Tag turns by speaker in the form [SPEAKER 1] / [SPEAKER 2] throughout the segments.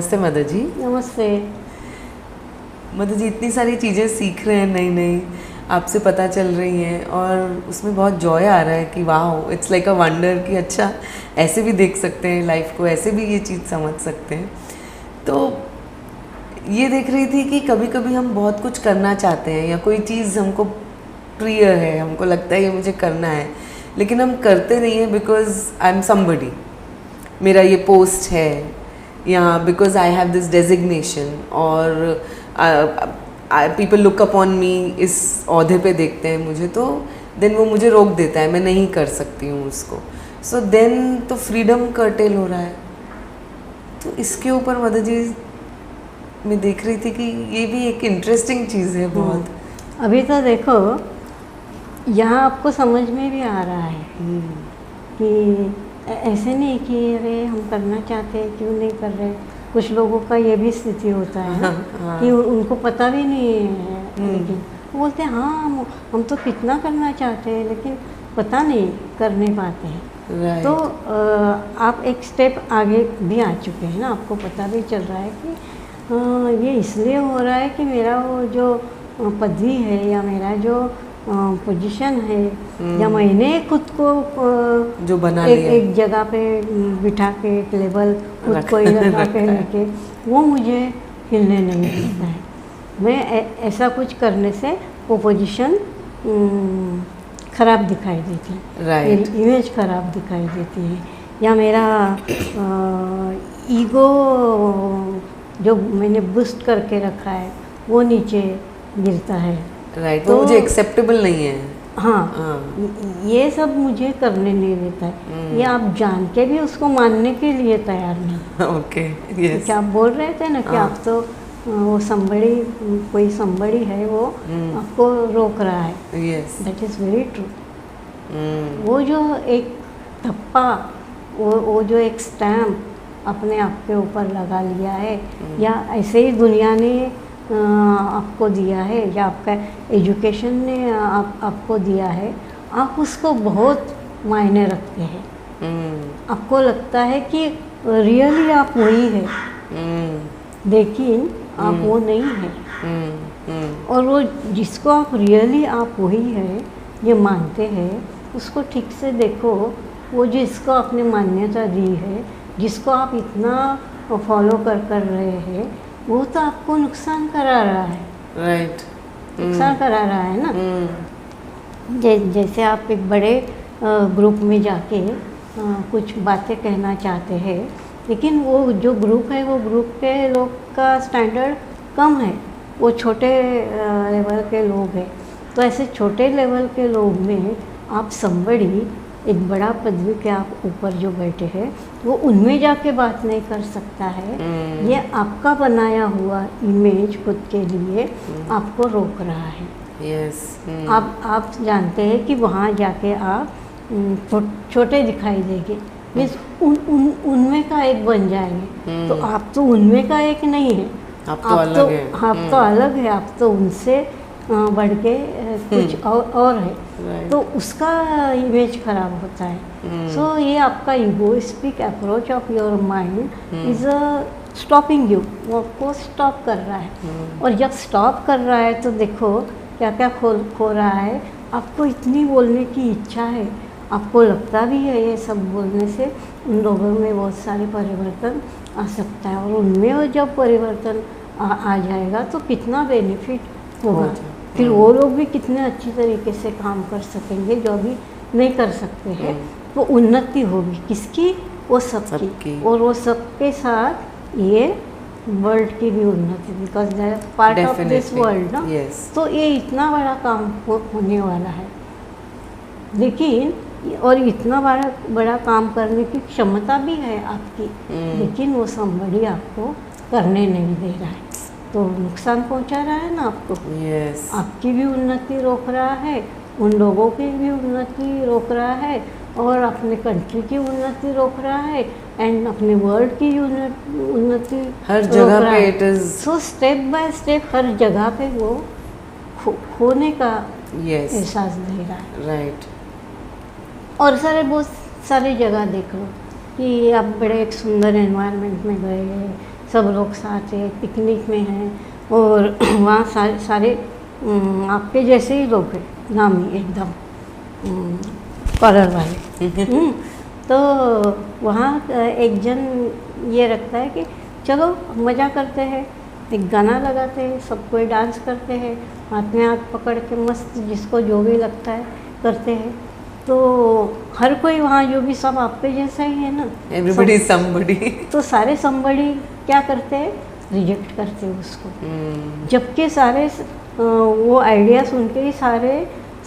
[SPEAKER 1] नमस्ते मदर जी।
[SPEAKER 2] नमस्ते।
[SPEAKER 1] मदर जी, इतनी सारी चीज़ें सीख रहे हैं, नई नई आपसे पता चल रही हैं और उसमें बहुत जॉय आ रहा है कि वाह, इट्स लाइक अ वंडर कि अच्छा ऐसे भी देख सकते हैं लाइफ को, ऐसे भी ये चीज़ समझ सकते हैं। तो ये देख रही थी कि कभी कभी हम बहुत कुछ करना चाहते हैं या कोई चीज़ हमको प्रिय है, हमको लगता है ये मुझे करना है, लेकिन हम करते नहीं हैं बिकॉज आई एम समबडी, मेरा ये पोस्ट है या because I have this designation और पीपल लुक अपॉन मी, इस ओहदे पे देखते हैं मुझे, तो देन वो मुझे रोक देता है, मैं नहीं कर सकती हूँ उसको। सो देन तो फ्रीडम कर्टेल हो रहा है। तो इसके ऊपर मदर जी मैं देख रही थी कि ये भी एक इंटरेस्टिंग चीज़ है बहुत।
[SPEAKER 2] अभी तो देखो यहाँ आपको समझ में भी आ रहा है कि ऐसे नहीं कि अरे हम करना चाहते हैं क्यों नहीं कर रहे। कुछ लोगों का ये भी स्थिति होता है ना कि उनको पता भी नहीं है, लेकिन वो बोलते हैं हाँ हम तो कितना करना चाहते हैं लेकिन पता नहीं कर नहीं पाते हैं। तो आप एक स्टेप आगे भी आ चुके हैं ना, आपको पता भी चल रहा है कि ये इसलिए हो रहा है कि मेरा वो जो पदवी है या मेरा जो पोजीशन है या मैंने खुद को
[SPEAKER 1] जो बना
[SPEAKER 2] एक जगह पे बिठा के एक लेवल खुद को ही लगा के लेके वो मुझे हिलने नहीं देता है। मैं ऐसा कुछ करने से वो पोजीशन ख़राब दिखाई देती है, मेरी इमेज ख़राब दिखाई देती है, या मेरा ईगो जो मैंने बूस्ट करके रखा है वो नीचे गिरता है।
[SPEAKER 1] तो वो मुझे एक्सेप्टेबल नहीं है।
[SPEAKER 2] हाँ, ये सब मुझे करने नहीं देता है। ये आप जान के भी उसको मानने के लिए तैयार नहीं।
[SPEAKER 1] Okay, yes.
[SPEAKER 2] क्या आप बोल रहे थे ना कि आप तो वो संबड़ी, कोई संबड़ी है वो आपको रोक रहा है।
[SPEAKER 1] Yes,
[SPEAKER 2] that is very true. वो जो एक थप्पा, वो जो एक स्टैम्प अपने आप के ऊपर लगा लिया है, या ऐसे ही दुनिया ने आपको दिया है या आपका एजुकेशन ने आपको दिया है, आप उसको बहुत मायने रखते हैं। आपको लगता है कि रियली आप वही है, लेकिन आप वो नहीं है। और वो जिसको आप रियली आप वही है ये मानते हैं, उसको ठीक से देखो। वो जिसको आपने मान्यता दी है, जिसको आप इतना फॉलो कर रहे हैं, वो तो आपको नुकसान करा रहा है।
[SPEAKER 1] राइट,
[SPEAKER 2] नुकसान करा रहा है ना। जैसे आप एक बड़े ग्रुप में जाके कुछ बातें कहना चाहते हैं, लेकिन वो जो ग्रुप है वो ग्रुप के लोग का स्टैंडर्ड कम है, वो छोटे लेवल के लोग हैं। तो ऐसे छोटे लेवल के लोग में आप समबड़ी, एक बड़ा पदवी के आप ऊपर जो बैठे हैं, वो उनमें जाके बात नहीं कर सकता है। ये आपका बनाया हुआ इमेज खुद के लिए आपको रोक रहा है।
[SPEAKER 1] यस।
[SPEAKER 2] आप जानते हैं कि वहाँ जाके आप छोटे दिखाई देंगे, मीन्स उनमें का एक बन जाएंगे। तो आप तो उनमें का एक नहीं है,
[SPEAKER 1] आप तो अलग है।
[SPEAKER 2] आप तो अलग है, आप तो उनसे बढ़ के कुछ और है। तो उसका इमेज खराब होता है। सो ये आपका egoistic approach of your mind is stopping you, वो आपको स्टॉप कर रहा है। और जब स्टॉप कर रहा है तो देखो क्या क्या खो रहा है। आपको इतनी बोलने की इच्छा है, आपको लगता भी है ये सब बोलने से उन लोगों में बहुत सारे परिवर्तन आ सकता है, और उनमें वो जब परिवर्तन आ जाएगा तो कितना बेनिफिट होगा। फिर वो लोग भी कितने अच्छी तरीके से काम कर सकेंगे जो अभी नहीं कर सकते हैं। वो उन्नति होगी किसकी? वो सबकी। और वो सबके साथ ये वर्ल्ड की भी उन्नति, because they are part of this world ना। तो ये इतना बड़ा काम होने वाला है, लेकिन और इतना बड़ा काम करने की क्षमता भी है आपकी, लेकिन वो संबड़ी आपको करने नहीं दे रहा है, तो नुकसान पहुंचा रहा है ना आपको। आपकी भी उन्नति रोक रहा है, उन लोगों की भी उन्नति रोक रहा है, और अपने कंट्री की उन्नति रोक रहा है, एंड अपने वर्ल्ड की उन्नति
[SPEAKER 1] हर जगह पे it is.
[SPEAKER 2] So step by step हर जगह पे वो खोने का एहसास दे रहा है।
[SPEAKER 1] राइट।
[SPEAKER 2] और बहुत सारी जगह देख लो कि आप बड़े एक सुंदर एनवायरनमेंट में गए, सब लोग साथ हैं, पिकनिक में हैं और वहाँ सारे आपके जैसे ही लोग हैं, नामी एकदम कॉलर वाले। तो वहाँ एक जन ये रखता है कि चलो मज़ा करते हैं, एक गाना लगाते हैं, सब कोई डांस करते हैं, हाथ में हाथ पकड़ के मस्त जिसको जो भी लगता है करते हैं। तो हर कोई वहाँ जो भी सब आप पे जैसा ही है ना,
[SPEAKER 1] एवरीबॉडी इज समबडी।
[SPEAKER 2] तो सारे समबडी क्या करते हैं, रिजेक्ट करते हैं उसको। जबकि सारे वो आइडिया सुन के ही सारे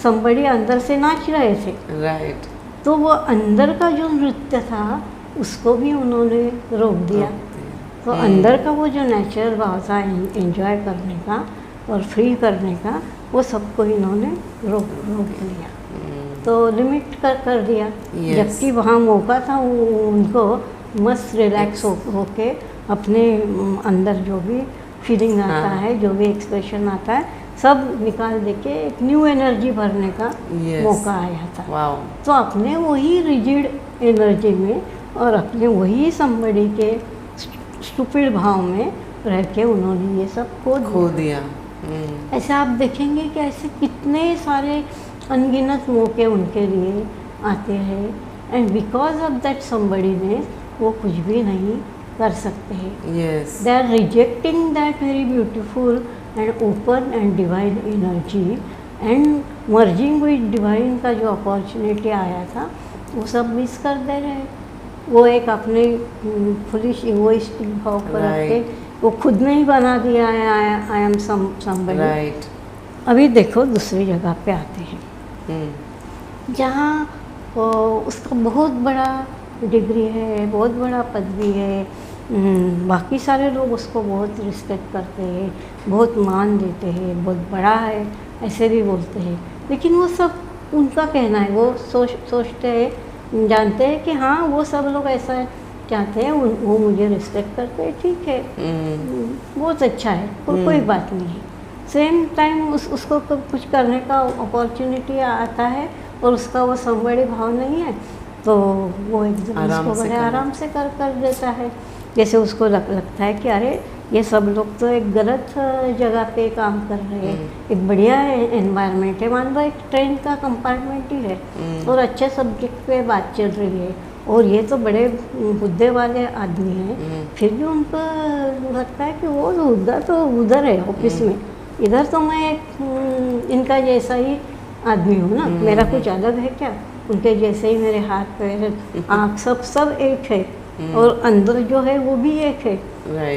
[SPEAKER 2] समबडी अंदर से नाच रहे थे।
[SPEAKER 1] राइट।
[SPEAKER 2] तो वो अंदर का जो नृत्य था उसको भी उन्होंने रोक दिया। तो अंदर का वो जो नेचुरल भाव था एंजॉय करने का और फ्री करने का, वो सबको इन्होंने रोक लिया। तो लिमिट कर दिया।
[SPEAKER 1] Yes.
[SPEAKER 2] जबकि वहाँ मौका था उनको मस्त रिलैक्स होके अपने अंदर जो भी फीलिंग आता है, जो भी एक्सप्रेशन आता है, सब निकाल दे के एक न्यू एनर्जी भरने का मौका आया था।
[SPEAKER 1] wow.
[SPEAKER 2] तो अपने वही रिजिड एनर्जी में और अपने वही समबड़ी के स्टूपिड भाव में रह के उन्होंने ये सब खो दिया। ऐसे आप देखेंगे कि ऐसे कितने सारे अनगिनत मौके उनके लिए आते हैं, and because of that somebody ने वो कुछ भी नहीं कर सकते हैं। They are rejecting that very beautiful and open and divine energy and merging with divine का जो अपॉर्चुनिटी आया था वो सब मिस कर दे रहे हैं। वो एक अपने फुलिश इगोइस्टिक भाव पर आके वो खुद ने ही बना दिया है आई एम समबडी। अभी देखो दूसरी जगह पे आते हैं जहाँ उसका बहुत बड़ा डिग्री है, बहुत बड़ा पदवी है, बाकी सारे लोग उसको बहुत रिस्पेक्ट करते हैं, बहुत मान देते हैं, बहुत बड़ा है ऐसे भी बोलते हैं। लेकिन वो सब उनका कहना है, वो सोचते हैं, जानते हैं कि हाँ वो सब लोग ऐसा चाहते हैं, वो मुझे रिस्पेक्ट करते हैं, ठीक है, बहुत अच्छा है, कोई बात नहीं है। सेम टाइम उसको कुछ करने का अपॉर्चुनिटी आता है और उसका वो समबड़ी भाव नहीं है, तो वो एकदम उसको बड़े आराम से कर देता है। जैसे उसको लगता है कि अरे ये सब लोग तो एक गलत जगह पे काम कर रहे हैं, एक बढ़िया एनवायरनमेंट है, मान लो एक ट्रेन का कंपार्टमेंट ही है और अच्छे सब्जेक्ट पे बात चल रही है और ये तो बड़े मुद्दे वाले आदमी हैं, फिर भी उनको लगता है कि वो मुद्दा तो उधर है ऑफिस में, इधर तो मैं इनका जैसा ही आदमी हूँ ना, मेरा कुछ अलग है क्या, उनके जैसे ही मेरे हाथ पैर आँख सब एक है और अंदर जो है वो भी एक है।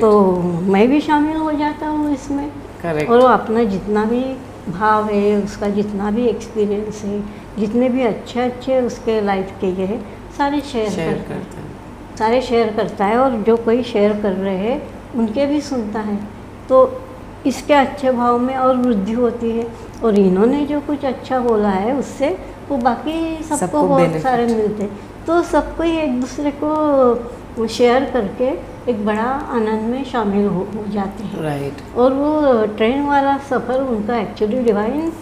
[SPEAKER 2] तो मैं भी शामिल हो जाता हूँ इसमें।
[SPEAKER 1] Correct.
[SPEAKER 2] और वो अपना जितना भी भाव है, उसका जितना भी एक्सपीरियंस है, जितने भी अच्छे उसके लाइफ के ये है, सारे शेयर करता है और जो कोई शेयर कर रहे हैं उनके भी सुनता है। तो इसके अच्छे भाव में और वृद्धि होती है और इन्होंने जो कुछ अच्छा बोला है उससे वो बाकी सबको बहुत सारे मिलते, तो सबको ही एक दूसरे को शेयर करके एक बड़ा आनंद में शामिल हो जाते हैं। और वो ट्रेन वाला सफ़र उनका एक्चुअली डिवाइन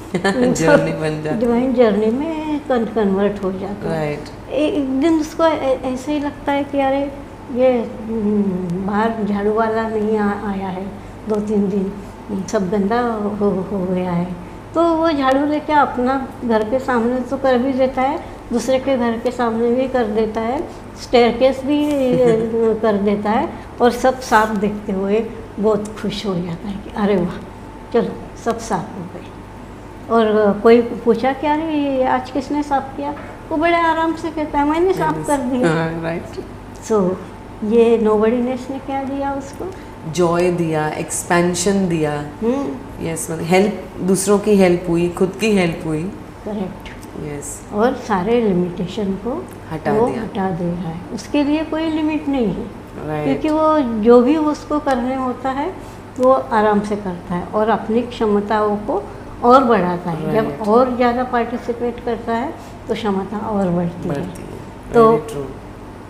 [SPEAKER 2] जर्नी में कन्वर्ट हो जाता है। एक दिन उसको ऐसे ही लगता है कि अरे ये बाहर झाड़ू वाला नहीं आया है, 2-3 दिन सब गंदा हो गया है, तो वो झाड़ू लेके अपना घर के सामने तो कर भी देता है, दूसरे के घर के सामने भी कर देता है, स्टेयरकेस भी कर देता है और सब साफ देखते हुए बहुत खुश हो जाता है कि अरे वाह चलो सब साफ हो गए। और कोई पूछा कि अरे ये आज किसने साफ किया, वो बड़े आराम से कहता है मैंने साफ कर दिया। सो ये नोबडीनेस ने क्या दिया उसको,
[SPEAKER 1] जॉय दिया, एक्सपेंशन दिया। यस, हेल्प, दूसरों की हेल्प हुई, खुद की हेल्प हुई।
[SPEAKER 2] करेक्ट।
[SPEAKER 1] यस,
[SPEAKER 2] और सारे लिमिटेशन को
[SPEAKER 1] हटा
[SPEAKER 2] दे रहा है, उसके लिए कोई लिमिट नहीं है। क्योंकि वो जो भी उसको करने होता है वो आराम से करता है और अपनी क्षमताओं को और बढ़ाता है। जब और ज़्यादा पार्टिसिपेट करता है तो क्षमता और बढ़ती है। तो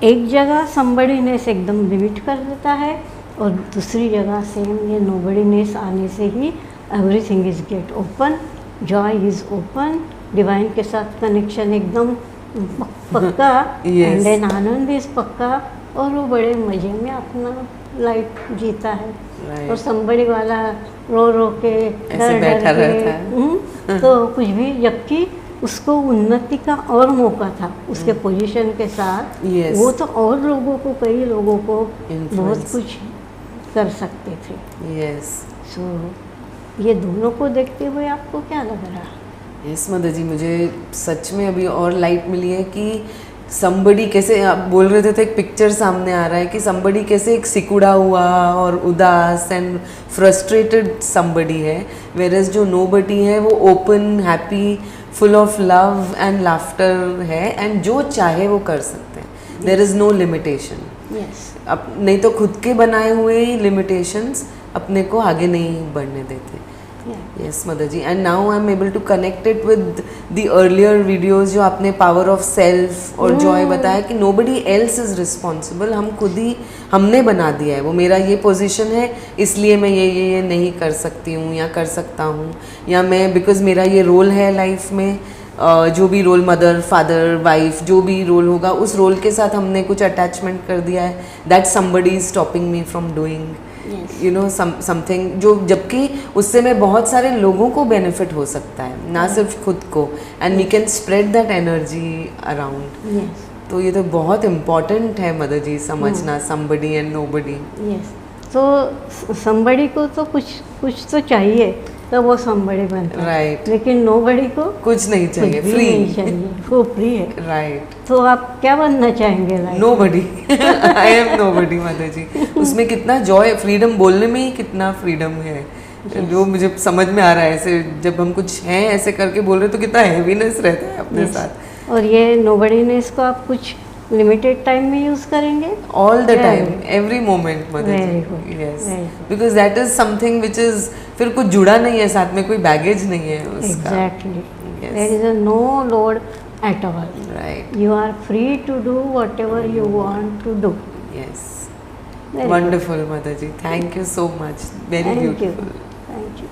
[SPEAKER 2] एक जगह समबडीनेस एकदम लिमिट कर देता है और दूसरी जगह सेम ये नोबडीनेस आने से ही everything is get open, joy is open, divine के साथ कनेक्शन एकदम पक्का एंड देन आनंद इज पक्का और वो बड़े मज़े में अपना लाइफ जीता है
[SPEAKER 1] Right.
[SPEAKER 2] और somebody वाला रो रो के
[SPEAKER 1] ऐसे बैठा रहता है।
[SPEAKER 2] तो कुछ भी, जबकि उसको उन्नति का और मौका था उसके पोजीशन के साथ।
[SPEAKER 1] Yes.
[SPEAKER 2] वो तो और लोगों को, कई लोगों को
[SPEAKER 1] Influence.
[SPEAKER 2] बहुत कुछ कर सकते थे।
[SPEAKER 1] यस
[SPEAKER 2] सो ये दोनों को देखते हुए आपको क्या लग रहा?
[SPEAKER 1] यस मदर जी, मुझे सच में अभी और लाइट मिली है कि somebody कैसे, आप बोल रहे थे तो एक पिक्चर सामने आ रहा है कि somebody कैसे एक सिकुड़ा हुआ और उदास एंड फ्रस्ट्रेटेड somebody है, whereas जो nobody है वो open, happy, full of love and laughter है, एंड जो चाहे वो कर सकते हैं। There is no limitation.
[SPEAKER 2] Yes,
[SPEAKER 1] अब नहीं तो खुद के बनाए हुए ही लिमिटेशंस अपने को आगे नहीं बढ़ने देते। Yes mother ji, and now I am able to connect it with the earlier videos जो आपने पावर ऑफ सेल्फ और जॉय बताया कि नोबडी एल्स इज रिस्पॉन्सिबल, हम खुद ही हमने बना दिया है। वो मेरा ये पोजीशन है इसलिए मैं ये नहीं कर सकती हूँ या कर सकता हूँ, या मैं बिकॉज मेरा ये रोल है लाइफ में, जो भी रोल, मदर, फादर, वाइफ, जो भी रोल होगा उस रोल के साथ हमने कुछ अटैचमेंट कर दिया है, that somebody is stopping me from doing you know something, जो जबकि उससे मैं बहुत सारे लोगों को बेनिफिट हो सकता है, ना सिर्फ खुद को, and we can spread that energy around.
[SPEAKER 2] Yes,
[SPEAKER 1] तो ये तो बहुत इम्पॉर्टेंट है मदर जी समझना, somebody एंड nobody।
[SPEAKER 2] यस। तो somebody को तो कुछ तो चाहिए तो वो somebody बनता है,
[SPEAKER 1] राइट,
[SPEAKER 2] लेकिन nobody को
[SPEAKER 1] कुछ नहीं
[SPEAKER 2] कुछ
[SPEAKER 1] चाहिए,
[SPEAKER 2] भी
[SPEAKER 1] फ्री,
[SPEAKER 2] नहीं चाहिए, वो फ्री है।
[SPEAKER 1] राइट।
[SPEAKER 2] तो आप क्या बनना चाहेंगे life?
[SPEAKER 1] Nobody, I am nobody mother ji. उसमें कितना जॉय, फ्रीडम, बोलने में ही कितना फ्रीडम है, जो मुझे समझ में आ रहा है। ऐसे जब हम कुछ हैं ऐसे करके बोल रहे तो कितना हैवीनेस रहता है अपने
[SPEAKER 2] Yes.
[SPEAKER 1] साथ।
[SPEAKER 2] और ये नोबडीनेस को आप कुछ लिमिटेड टाइम में यूज करेंगे?
[SPEAKER 1] All the
[SPEAKER 2] Very
[SPEAKER 1] time,
[SPEAKER 2] good.
[SPEAKER 1] Every moment mother
[SPEAKER 2] Very
[SPEAKER 1] ji.
[SPEAKER 2] good.
[SPEAKER 1] Yes,
[SPEAKER 2] Very good.
[SPEAKER 1] Because that is something which is फिर कुछ जुड़ा नहीं है साथ में, कोई बैगेज नहीं है उसका।
[SPEAKER 2] Exactly.
[SPEAKER 1] Yes.
[SPEAKER 2] There is a no load at all.
[SPEAKER 1] Right,
[SPEAKER 2] You are free to do whatever you want to do.
[SPEAKER 1] Yes,
[SPEAKER 2] Very good.
[SPEAKER 1] Wonderful mother ji, thank you so much, very
[SPEAKER 2] Thank you.
[SPEAKER 1] Beautiful.
[SPEAKER 2] Thank you.